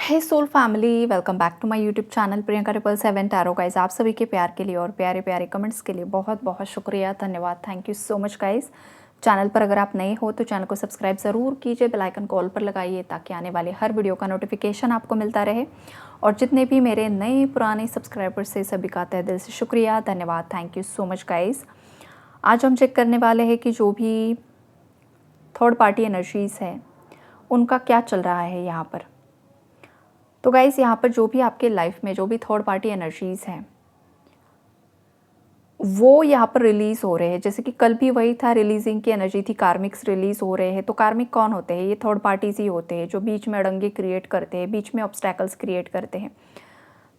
Hey soul family, welcome back to my YouTube channel Priyanka 777 tarot guys. आप सभी के प्यार के लिए और प्यारे प्यारे कमेंट्स के लिए बहुत बहुत शुक्रिया, धन्यवाद, thank you so much guys. Channel पर अगर आप नए हो तो चैनल को सब्सक्राइब ज़रूर कीजिए, बेल आइकन कॉल पर लगाइए ताकि आने वाले हर वीडियो का नोटिफिकेशन आपको मिलता रहे। और जितने भी मेरे नए पुराने सब्सक्राइबर्स से सभी का तहे दिल से शुक्रिया, धन्यवाद, thank you so much guys. आज हम चेक करने वाले हैं कि जो भी थर्ड पार्टी एनर्जीज़ है उनका क्या चल रहा है यहाँ पर। तो गाइस, यहाँ पर जो भी आपके लाइफ में जो भी थर्ड पार्टी एनर्जीज़ हैं वो यहाँ पर रिलीज़ हो रहे हैं। जैसे कि कल भी वही था, रिलीजिंग की एनर्जी थी, कार्मिक्स रिलीज़ हो रहे हैं। तो कार्मिक कौन होते हैं? ये थर्ड पार्टीज ही होते हैं जो बीच में अड़ंगे क्रिएट करते हैं, बीच में ऑब्स्टैकल्स क्रिएट करते हैं।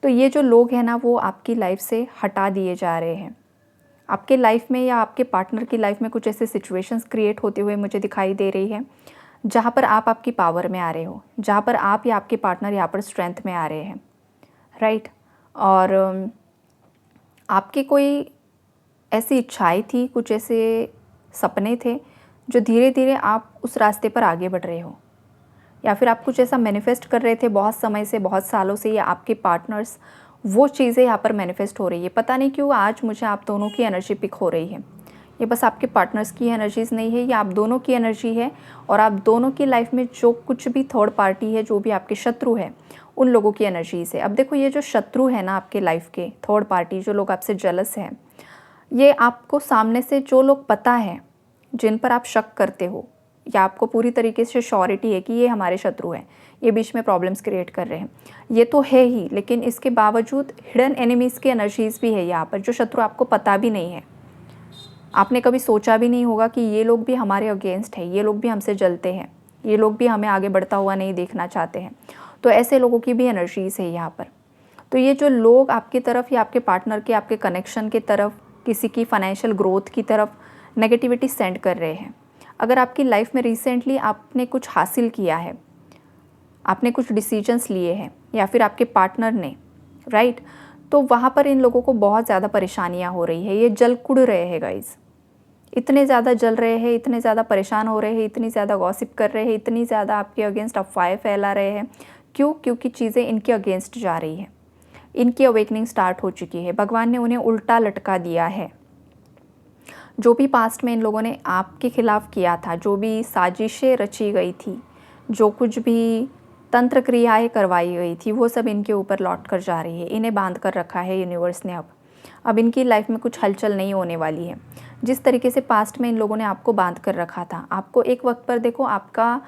तो ये जो लोग हैं ना, वो आपकी लाइफ से हटा दिए जा रहे हैं। आपके लाइफ में या आपके पार्टनर की लाइफ में कुछ ऐसे सिचुएशंस क्रिएट होते हुए मुझे दिखाई दे रही है जहाँ पर आप आपकी पावर में आ रहे हो, जहाँ पर आप या आपके पार्टनर यहाँ पर स्ट्रेंथ में आ रहे हैं, राइट। और आपकी कोई ऐसी इच्छाएं थी, कुछ ऐसे सपने थे जो धीरे धीरे आप उस रास्ते पर आगे बढ़ रहे हो, या फिर आप कुछ ऐसा मैनिफेस्ट कर रहे थे बहुत समय से, बहुत सालों से, या आपके पार्टनर्स वो चीज़ें यहाँ पर मैनिफेस्ट हो रही है। पता नहीं क्यों आज मुझे आप दोनों की एनर्जी पिक हो रही है। ये बस आपके पार्टनर्स की एनर्जीज़ नहीं है, ये आप दोनों की एनर्जी है। और आप दोनों की लाइफ में जो कुछ भी थर्ड पार्टी है, जो भी आपके शत्रु है, उन लोगों की एनर्जीज़ है। अब देखो, ये जो शत्रु है ना आपके लाइफ के, थर्ड पार्टी, जो लोग आपसे जेलस हैं, ये आपको सामने से जो लोग पता है, जिन पर आप शक करते हो या आपको पूरी तरीके से श्योरिटी है कि ये हमारे शत्रु हैं, ये बीच में प्रॉब्लम्स क्रिएट कर रहे हैं, ये तो है ही, लेकिन इसके बावजूद हिडन एनिमीज़ की एनर्जीज़ भी है यहाँ पर, जो शत्रु आपको पता भी नहीं है। आपने कभी सोचा भी नहीं होगा कि ये लोग भी हमारे अगेंस्ट है, ये लोग भी हमसे जलते हैं, ये लोग भी हमें आगे बढ़ता हुआ नहीं देखना चाहते हैं। तो ऐसे लोगों की भी एनर्जीज़ है यहाँ पर। तो ये जो लोग आपकी तरफ या आपके पार्टनर के, आपके कनेक्शन की तरफ, किसी की फाइनेंशियल ग्रोथ की तरफ नेगेटिविटी सेंड कर रहे हैं। अगर आपकी लाइफ में रिसेंटली आपने कुछ हासिल किया है, आपने कुछ डिसीजंस लिए हैं, या फिर आपके पार्टनर ने, राइट, तो वहाँ पर इन लोगों को बहुत ज़्यादा परेशानियाँ हो रही है। ये जल कुड़ रहे हैं गाइज, इतने ज़्यादा जल रहे हैं, इतने ज़्यादा परेशान हो रहे हैं, इतनी ज़्यादा गॉसिप कर रहे हैं, इतनी ज़्यादा आपके अगेंस्ट अफवाहें फैला रहे हैं। क्यों? क्योंकि चीज़ें इनके अगेंस्ट जा रही है, इनकी अवेकनिंग स्टार्ट हो चुकी है, भगवान ने उन्हें उल्टा लटका दिया है। जो भी पास्ट में इन लोगों ने आपके खिलाफ किया था, जो भी साजिशें रची गई थी, जो कुछ भी तंत्र क्रियाएं करवाई गई थी, वो सब इनके ऊपर लौट कर जा रही है। इन्हें बांध कर रखा है यूनिवर्स ने। अब इनकी लाइफ में कुछ हलचल नहीं होने वाली है। जिस तरीके से पास्ट में इन लोगों ने आपको बांध कर रखा था, आपको एक वक्त पर देखो आपका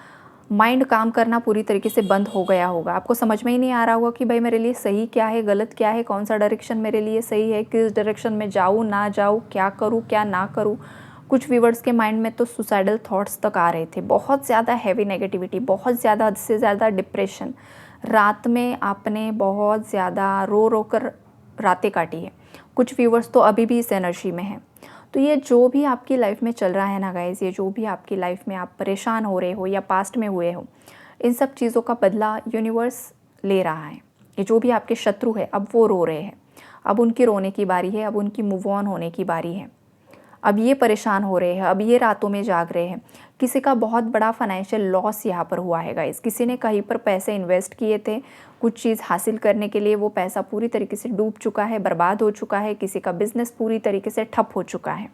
माइंड काम करना पूरी तरीके से बंद हो गया होगा। आपको समझ में ही नहीं आ रहा होगा कि भाई मेरे लिए सही क्या है, गलत क्या है, कौन सा डायरेक्शन मेरे लिए सही है, किस डायरेक्शन में जाऊँ ना जाऊँ, क्या करूँ क्या ना करूँ। कुछ व्यूवर्स के माइंड में तो सुसाइडल थॉट्स तक आ रहे थे, बहुत ज़्यादा हैवी नेगेटिविटी, बहुत ज़्यादा, हद से ज़्यादा डिप्रेशन। रात में आपने बहुत ज़्यादा रो रो कर रातें काटी है। कुछ व्यूवर्स तो अभी भी इस एनर्जी में हैं। तो ये जो भी आपकी लाइफ में चल रहा है ना गाइज़, ये जो भी आपकी लाइफ में आप परेशान हो रहे हो या पास्ट में हुए हो, इन सब चीज़ों का बदला यूनिवर्स ले रहा है। ये जो भी आपके शत्रु है, अब वो रो रहे हैं, अब उनकी रोने की बारी है, अब उनकी मूव ऑन होने की बारी है। अब ये परेशान हो रहे हैं, अब ये रातों में जाग रहे हैं। किसी का बहुत बड़ा फाइनेंशियल लॉस यहाँ पर हुआ है गाइस। किसी ने कहीं पर पैसे इन्वेस्ट किए थे कुछ चीज़ हासिल करने के लिए, वो पैसा पूरी तरीके से डूब चुका है, बर्बाद हो चुका है। किसी का बिजनेस पूरी तरीके से ठप हो चुका है।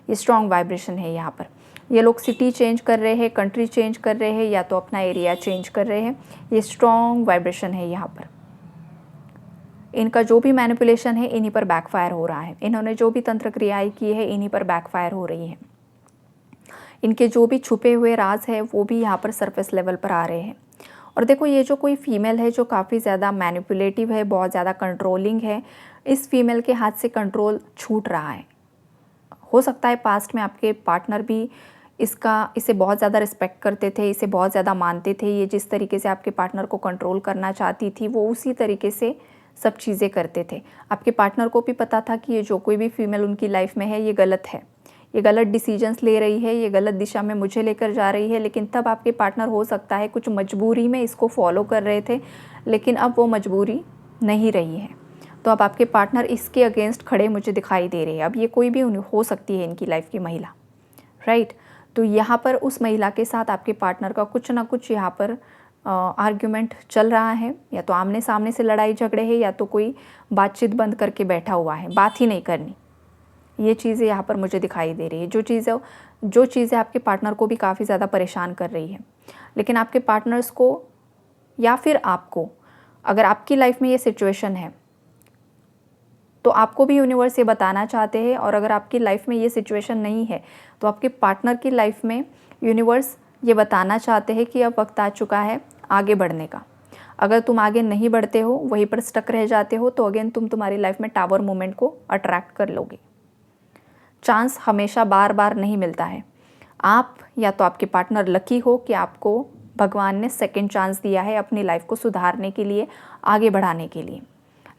ये स्ट्रॉन्ग वाइब्रेशन है यहाँ पर। ये लोग सिटी चेंज कर रहे हैं, कंट्री चेंज कर रहे हैं, या तो अपना एरिया चेंज कर रहे हैं। ये स्ट्रॉन्ग वाइब्रेशन है यहाँ पर। इनका जो भी मैनिपुलेशन है इन्हीं पर बैकफायर हो रहा है। इन्होंने जो भी तंत्र क्रियाएं की है इन्हीं पर बैकफायर हो रही है। इनके जो भी छुपे हुए राज है वो भी यहाँ पर सरफेस लेवल पर आ रहे हैं। और देखो, ये जो कोई फीमेल है जो काफ़ी ज़्यादा मैनिपुलेटिव है, बहुत ज़्यादा कंट्रोलिंग है, इस फीमेल के हाथ से कंट्रोल छूट रहा है। हो सकता है पास्ट में आपके पार्टनर भी इसे बहुत ज़्यादा रिस्पेक्ट करते थे, इसे बहुत ज़्यादा मानते थे। ये जिस तरीके से आपके पार्टनर को कंट्रोल करना चाहती थी, वो उसी तरीके से सब चीज़ें करते थे। आपके पार्टनर को भी पता था कि ये जो कोई भी फीमेल उनकी लाइफ में है ये गलत है, ये गलत डिसीजंस ले रही है, ये गलत दिशा में मुझे लेकर जा रही है। लेकिन तब आपके पार्टनर हो सकता है कुछ मजबूरी में इसको फॉलो कर रहे थे, लेकिन अब वो मजबूरी नहीं रही है। तो अब आपके पार्टनर इसके अगेंस्ट खड़े मुझे दिखाई दे रहे हैं। अब ये कोई भी हो सकती है इनकी लाइफ की महिला, राइट। तो यहाँ पर उस महिला के साथ आपके पार्टनर का कुछ ना कुछ यहाँ पर आर्ग्यूमेंट चल रहा है, या तो आमने सामने से लड़ाई झगड़े है, या तो कोई बातचीत बंद करके बैठा हुआ है, बात ही नहीं करनी। ये चीज़ें यहाँ पर मुझे दिखाई दे रही है। जो चीज़ें आपके पार्टनर को भी काफ़ी ज़्यादा परेशान कर रही है, लेकिन आपके पार्टनर्स को या फिर आपको, अगर आपकी लाइफ में ये सिचुएशन है तो आपको भी यूनिवर्स ये बताना चाहते हैं, और अगर आपकी लाइफ में ये सिचुएशन नहीं है तो आपके पार्टनर की लाइफ में यूनिवर्स ये बताना चाहते हैं कि अब वक्त आ चुका है आगे बढ़ने का। अगर तुम आगे नहीं बढ़ते हो, वहीं पर स्टक रह जाते हो, तो अगेन तुम तुम्हारी लाइफ में टावर मोमेंट को अट्रैक्ट कर लोगे। चांस हमेशा बार बार नहीं मिलता है। आप या तो आपके पार्टनर लकी हो कि आपको भगवान ने सेकंड चांस दिया है अपनी लाइफ को सुधारने के लिए, आगे बढ़ाने के लिए।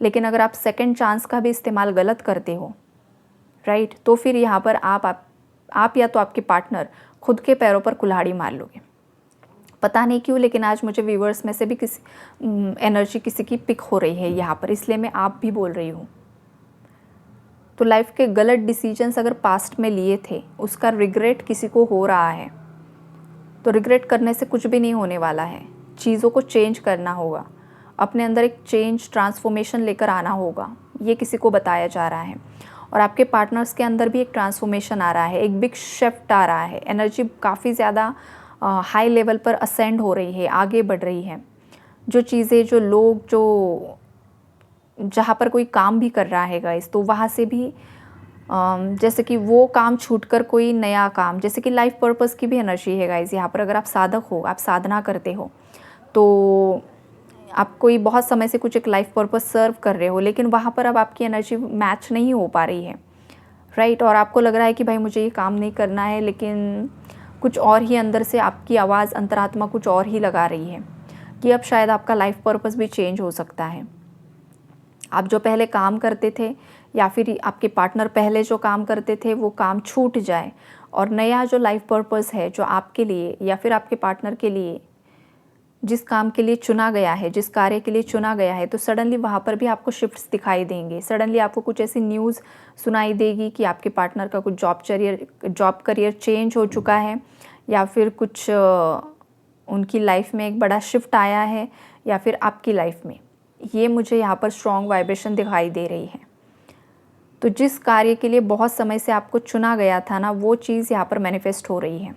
लेकिन अगर आप सेकंड चांस का भी इस्तेमाल गलत करते हो, राइट, तो फिर यहाँ पर आप या तो आपके पार्टनर खुद के पैरों पर कुल्हाड़ी मार लोगे। पता नहीं क्यों, लेकिन आज मुझे व्यूवर्स में से भी किसी एनर्जी किसी की पिक हो रही है यहाँ पर, इसलिए मैं आप भी बोल रही हूँ। तो लाइफ के गलत डिसीजंस अगर पास्ट में लिए थे, उसका रिग्रेट किसी को हो रहा है, तो रिग्रेट करने से कुछ भी नहीं होने वाला है। चीज़ों को चेंज करना होगा, अपने अंदर एक चेंज ट्रांसफॉर्मेशन लेकर आना होगा, ये किसी को बताया जा रहा है। और आपके पार्टनर्स के अंदर भी एक ट्रांसफॉर्मेशन आ रहा है, एक बिग शिफ्ट आ रहा है। एनर्जी काफ़ी ज़्यादा हाई लेवल पर असेंड हो रही है, आगे बढ़ रही है। जो चीज़ें, जो लोग, जो जहाँ पर कोई काम भी कर रहा है गाइस, तो वहाँ से भी जैसे कि वो काम छूटकर कोई नया काम, जैसे कि लाइफ पर्पस की भी एनर्जी है गाइस यहाँ पर। अगर आप साधक हो, आप साधना करते हो, तो आप कोई बहुत समय से कुछ एक लाइफ पर्पस सर्व कर रहे हो, लेकिन वहाँ पर अब आपकी एनर्जी मैच नहीं हो पा रही है, राइट। और आपको लग रहा है कि भाई मुझे ये काम नहीं करना है, लेकिन कुछ और ही अंदर से आपकी आवाज़, अंतरात्मा कुछ और ही लगा रही है कि अब शायद आपका लाइफ पर्पस भी चेंज हो सकता है। आप जो पहले काम करते थे, या फिर आपके पार्टनर पहले जो काम करते थे, वो काम छूट जाए, और नया जो लाइफ पर्पस है, जो आपके लिए या फिर आपके पार्टनर के लिए जिस काम के लिए चुना गया है, जिस कार्य के लिए चुना गया है, तो सडनली वहाँ पर भी आपको शिफ्ट्स दिखाई देंगे। सडनली आपको कुछ ऐसी न्यूज़ सुनाई देगी कि आपके पार्टनर का कुछ जॉब करियर चेंज हो चुका है, या फिर कुछ उनकी लाइफ में एक बड़ा शिफ्ट आया है, या फिर आपकी लाइफ में। ये मुझे यहाँ पर स्ट्रॉन्ग वाइब्रेशन दिखाई दे रही है। तो जिस कार्य के लिए बहुत समय से आपको चुना गया था ना, वो चीज़ यहाँ पर मैनिफेस्ट हो रही है,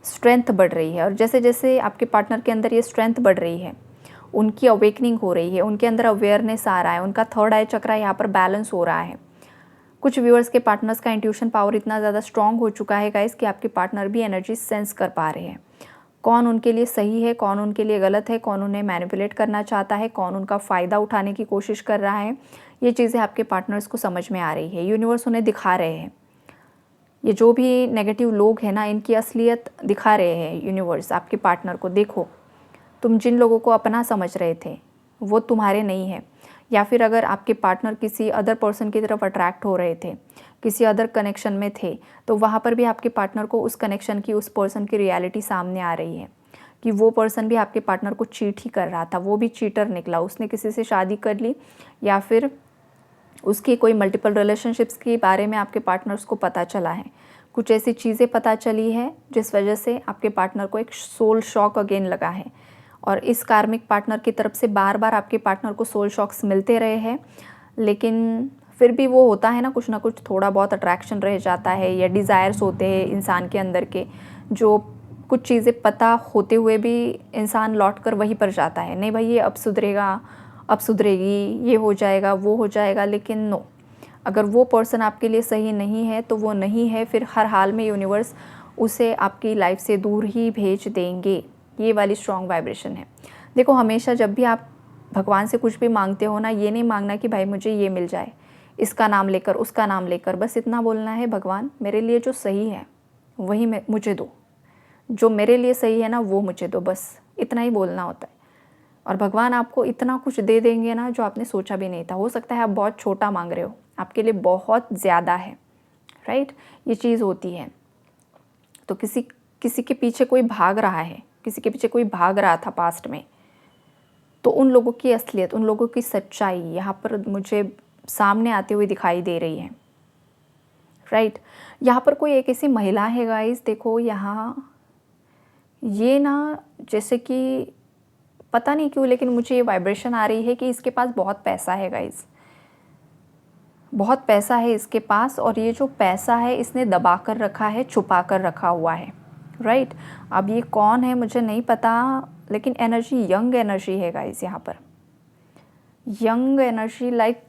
स्ट्रेंथ बढ़ रही है। और जैसे जैसे आपके पार्टनर के अंदर ये स्ट्रेंथ बढ़ रही है, उनकी अवेकनिंग हो रही है, उनके अंदर अवेयरनेस आ रहा है, उनका थर्ड आई चक्रा यहाँ पर बैलेंस हो रहा है। कुछ व्यूअर्स के पार्टनर्स का इंट्यूशन पावर इतना ज़्यादा स्ट्रॉन्ग हो चुका है गाइस कि आपके पार्टनर भी एनर्जी सेंस कर पा रहे हैं। कौन उनके लिए सही है, कौन उनके लिए गलत है, कौन उन्हें मैनिपुलेट करना चाहता है, कौन उनका फ़ायदा उठाने की कोशिश कर रहा है, ये चीज़ें आपके पार्टनर्स को समझ में आ रही है। यूनिवर्स उन्हें दिखा रहे हैं। ये जो भी नेगेटिव लोग हैं ना, इनकी असलियत दिखा रहे हैं यूनिवर्स आपके पार्टनर को। देखो, तुम जिन लोगों को अपना समझ रहे थे, वो तुम्हारे नहीं है। या फिर अगर आपके पार्टनर किसी अदर पर्सन की तरफ अट्रैक्ट हो रहे थे, किसी अदर कनेक्शन में थे, तो वहाँ पर भी आपके पार्टनर को उस कनेक्शन की, उस पर्सन की रियलिटी सामने आ रही है कि वो पर्सन भी आपके पार्टनर को चीट ही कर रहा था, वो भी चीटर निकला, उसने किसी से शादी कर ली, या फिर उसकी कोई मल्टीपल रिलेशनशिप्स के बारे में आपके पार्टनर्स को पता चला है। कुछ ऐसी चीज़ें पता चली है जिस वजह से आपके पार्टनर को एक सोल शॉक अगेन लगा है। और इस कार्मिक पार्टनर की तरफ से बार बार आपके पार्टनर को सोल शॉक्स मिलते रहे हैं, लेकिन फिर भी वो होता है ना, कुछ ना कुछ थोड़ा बहुत अट्रैक्शन रह जाता है, या डिज़ायर्स होते हैं इंसान के अंदर के, जो कुछ चीज़ें पता होते हुए भी इंसान लौट कर वहीं पर जाता है। नहीं भाई, ये अब सुधरेगा, अब सुधरेगी, ये हो जाएगा, वो हो जाएगा, लेकिन नो, अगर वो पर्सन आपके लिए सही नहीं है तो वो नहीं है, फिर हर हाल में यूनिवर्स उसे आपकी लाइफ से दूर ही भेज देंगे। ये वाली स्ट्रॉन्ग वाइब्रेशन है। देखो, हमेशा जब भी आप भगवान से कुछ भी मांगते हो ना, ये नहीं मांगना कि भाई मुझे ये मिल जाए, इसका नाम लेकर, उसका नाम लेकर, बस इतना बोलना है, भगवान मेरे लिए जो सही है वही मुझे दो, जो मेरे लिए सही है ना वो मुझे दो, बस इतना ही बोलना होता है। और भगवान आपको इतना कुछ दे देंगे ना जो आपने सोचा भी नहीं था। हो सकता है आप बहुत छोटा मांग रहे हो, आपके लिए बहुत ज़्यादा है, राइट। ये चीज़ होती है। तो किसी के पीछे कोई भाग रहा है, किसी के पीछे कोई भाग रहा था पास्ट में, तो उन लोगों की असलियत, उन लोगों की सच्चाई यहाँ पर मुझे सामने आते हुए दिखाई दे रही है, राइट। यहाँ पर कोई एक ऐसी महिला है गाइस, देखो यहाँ ये ना, जैसे कि पता नहीं क्यों लेकिन मुझे ये वाइब्रेशन आ रही है कि इसके पास बहुत पैसा है गाइस, बहुत पैसा है इसके पास, और ये जो पैसा है इसने दबा कर रखा है, छुपा कर रखा हुआ है, राइट। अब ये कौन है मुझे नहीं पता, लेकिन एनर्जी यंग एनर्जी है गाइस, यहाँ पर यंग एनर्जी लाइक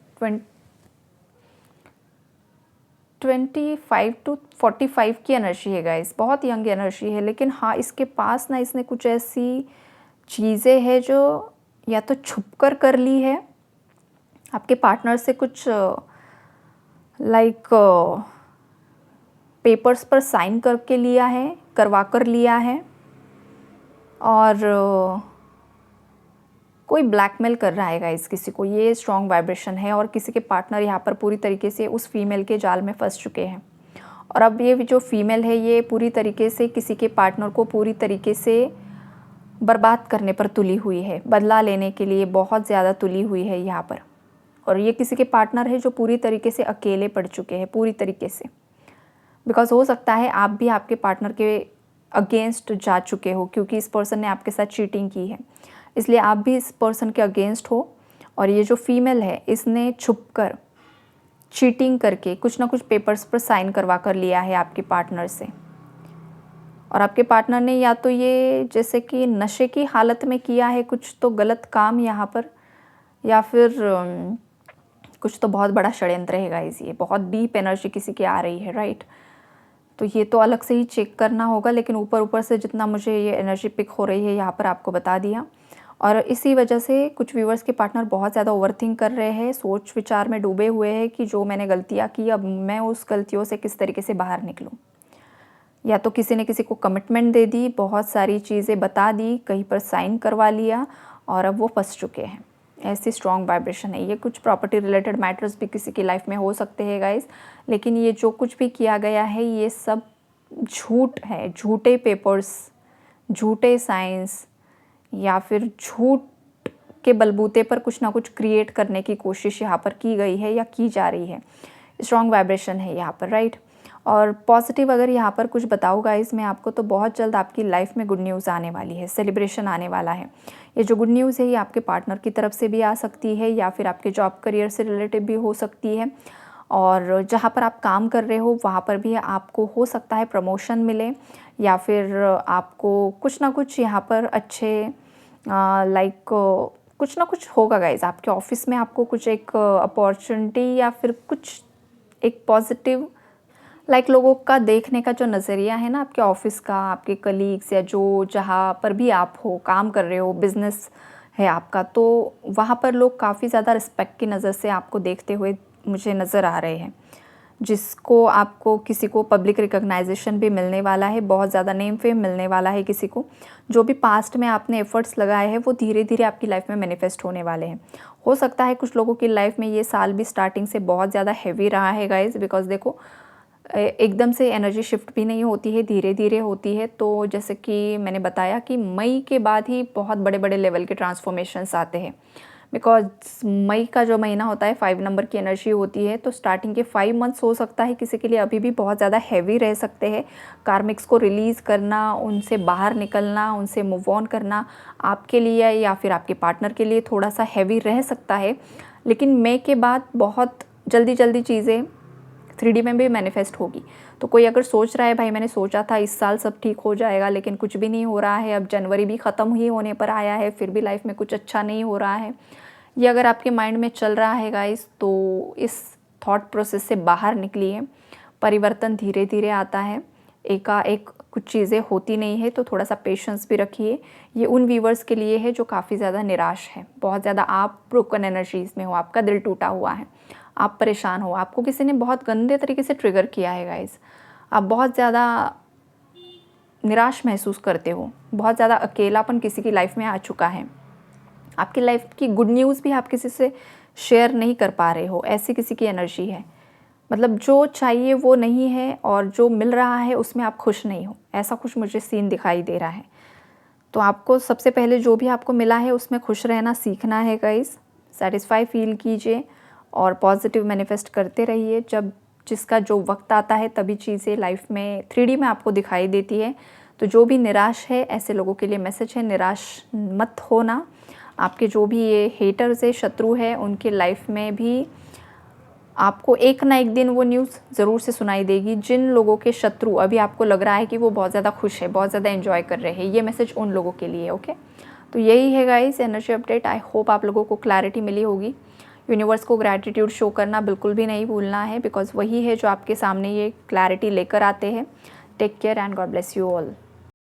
25 to 45 की एनर्जी है गाइस, बहुत यंग एनर्जी है। लेकिन हाँ, इसके पास ना इसने कुछ ऐसी चीज़ें हैं जो या तो छुप कर ली है आपके पार्टनर से, कुछ लाइक पेपर्स पर साइन करके लिया है, करवा कर लिया है, और कोई ब्लैकमेल कर रहा है गाइस किसी को, ये स्ट्रॉन्ग वाइब्रेशन है। और किसी के पार्टनर यहाँ पर पूरी तरीके से उस फीमेल के जाल में फंस चुके हैं, और अब ये जो फीमेल है ये पूरी तरीके से किसी के पार्टनर को पूरी तरीके से बर्बाद करने पर तुली हुई है, बदला लेने के लिए बहुत ज़्यादा तुली हुई है यहाँ पर। और ये किसी के पार्टनर है जो पूरी तरीके से अकेले पड़ चुके हैं, पूरी तरीके से, बिकॉज हो सकता है आप भी आपके पार्टनर के अगेंस्ट जा चुके हो, क्योंकि इस पर्सन ने आपके साथ चीटिंग की है, इसलिए आप भी इस पर्सन के अगेंस्ट हो। और ये जो फीमेल है इसने छुपकर चीटिंग करके कुछ ना कुछ पेपर्स पर साइन करवा कर लिया है आपके पार्टनर से, और आपके पार्टनर ने या तो ये जैसे कि नशे की हालत में किया है कुछ तो गलत काम यहाँ पर, या फिर कुछ तो बहुत बड़ा षड्यंत्र है गाइस, ये बहुत डीप एनर्जी किसी की आ रही है, राइट। तो ये तो अलग से ही चेक करना होगा, लेकिन ऊपर ऊपर से जितना मुझे ये एनर्जी पिक हो रही है यहाँ पर आपको बता दिया। और इसी वजह से कुछ व्यूवर्स के पार्टनर बहुत ज़्यादा ओवरथिंक कर रहे हैं, सोच विचार में डूबे हुए हैं कि जो मैंने गलतियाँ की अब मैं उस गलतियों से किस तरीके से बाहर निकलूँ। या तो किसी ने किसी को कमिटमेंट दे दी, बहुत सारी चीज़ें बता दी, कहीं पर साइन करवा लिया, और अब वो फंस चुके हैं। ऐसी स्ट्रॉन्ग वाइब्रेशन है ये। कुछ प्रॉपर्टी रिलेटेड मैटर्स भी किसी की लाइफ में हो सकते हैं गाइस, लेकिन ये जो कुछ भी किया गया है ये सब झूठ है, झूठे पेपर्स, झूठे साइंस, या फिर झूठ के बलबूते पर कुछ ना कुछ क्रिएट करने की कोशिश यहाँ पर की गई है या की जा रही है। स्ट्रॉन्ग वाइब्रेशन है यहाँ पर, राइट। और पॉजिटिव अगर यहाँ पर कुछ बताऊँ गाइस मैं आपको, तो बहुत जल्द आपकी लाइफ में गुड न्यूज़ आने वाली है, सेलिब्रेशन आने वाला है। ये जो गुड न्यूज़ है ये आपके पार्टनर की तरफ से भी आ सकती है, या फिर आपके जॉब करियर से रिलेटेड भी हो सकती है, और जहाँ पर आप काम कर रहे हो वहाँ पर भी आपको हो सकता है प्रमोशन मिले, या फिर आपको कुछ ना कुछ यहाँ पर अच्छे लाइक कुछ ना कुछ होगा गाइज। आपके ऑफिस में आपको कुछ एक अपॉर्चुनिटी या फिर कुछ एक पॉजिटिव लाइक लोगों का देखने का जो नज़रिया है ना आपके ऑफिस का, आपके कलीग्स या जो जहाँ पर भी आप हो, काम कर रहे हो, बिजनेस है आपका, तो वहाँ पर लोग काफ़ी ज़्यादा रिस्पेक्ट की नज़र से आपको देखते हुए मुझे नज़र आ रहे हैं, जिसको आपको किसी को पब्लिक रिकॉग्नाइजेशन भी मिलने वाला है, बहुत ज़्यादा नेम फेम मिलने वाला है किसी को। जो भी पास्ट में आपने एफर्ट्स लगाए हैं वो धीरे धीरे आपकी लाइफ में मैनिफेस्ट होने वाले हैं। हो सकता है कुछ लोगों की लाइफ में ये साल भी स्टार्टिंग से बहुत ज़्यादा हैवी रहा है गाइज, बिकॉज देखो एकदम से एनर्जी शिफ्ट भी नहीं होती है, धीरे धीरे होती है। तो जैसे कि मैंने बताया कि मई के बाद ही बहुत बड़े बड़े लेवल के ट्रांसफॉर्मेशंस आते हैं, बिकॉज मई का जो महीना होता है 5 नंबर की एनर्जी होती है, तो स्टार्टिंग के 5 मंथ्स हो सकता है किसी के लिए अभी भी बहुत ज़्यादा हैवी रह सकते हैं। कार्मिक्स को रिलीज़ करना, उनसे बाहर निकलना, उनसे मूव ऑन करना आपके लिए या फिर आपके पार्टनर के लिए थोड़ा सा हैवी रह सकता है। लेकिन मई के बाद बहुत जल्दी जल्दी चीज़ें 3D में भी मैनिफेस्ट होगी। तो कोई अगर सोच रहा है भाई मैंने सोचा था इस साल सब ठीक हो जाएगा, लेकिन कुछ भी नहीं हो रहा है, अब जनवरी भी ख़त्म ही होने पर आया है, फिर भी लाइफ में कुछ अच्छा नहीं हो रहा है, ये अगर आपके माइंड में चल रहा है गाइस, तो इस थॉट प्रोसेस से बाहर निकलिए। परिवर्तन धीरे धीरे आता है, एकाएक कुछ चीज़ें होती नहीं है, तो थोड़ा सा पेशेंस भी रखिए। ये उन व्यूवर्स के लिए है जो काफ़ी ज़्यादा निराश है, बहुत ज़्यादा आप ब्रोकन एनर्जीज़ में हो, आपका दिल टूटा हुआ है, आप परेशान हो, आपको किसी ने बहुत गंदे तरीके से ट्रिगर किया है गाइस, आप बहुत ज़्यादा निराश महसूस करते हो, बहुत ज़्यादा अकेलापन किसी की लाइफ में आ चुका है, आपकी लाइफ की गुड न्यूज़ भी आप किसी से शेयर नहीं कर पा रहे हो, ऐसी किसी की एनर्जी है। मतलब जो चाहिए वो नहीं है और जो मिल रहा है उसमें आप खुश नहीं हो, ऐसा कुछ मुझे सीन दिखाई दे रहा है। तो आपको सबसे पहले जो भी आपको मिला है उसमें खुश रहना सीखना है गाइस, सेटिस्फाई फील कीजिए और पॉजिटिव मैनिफेस्ट करते रहिए। जब जिसका जो वक्त आता है तभी चीज़ें लाइफ में 3D में आपको दिखाई देती है, तो जो भी निराश है, ऐसे लोगों के लिए मैसेज है, निराश मत होना। आपके जो भी ये हेटर्स है, शत्रु है, उनके लाइफ में भी आपको एक ना एक दिन वो न्यूज़ ज़रूर से सुनाई देगी। जिन लोगों के शत्रु अभी आपको लग रहा है कि वो बहुत ज़्यादा खुश है, बहुत ज़्यादा एंजॉय कर रहे हैं, ये मैसेज उन लोगों के लिए। ओके, तो यही है guys energy update. I hope आप लोगों को क्लैरिटी मिली होगी। यूनिवर्स को ग्रैटिट्यूड शो करना बिल्कुल भी नहीं भूलना है, बिकॉज वही है जो आपके सामने ये क्लैरिटी लेकर आते हैं। Take care and God bless you all.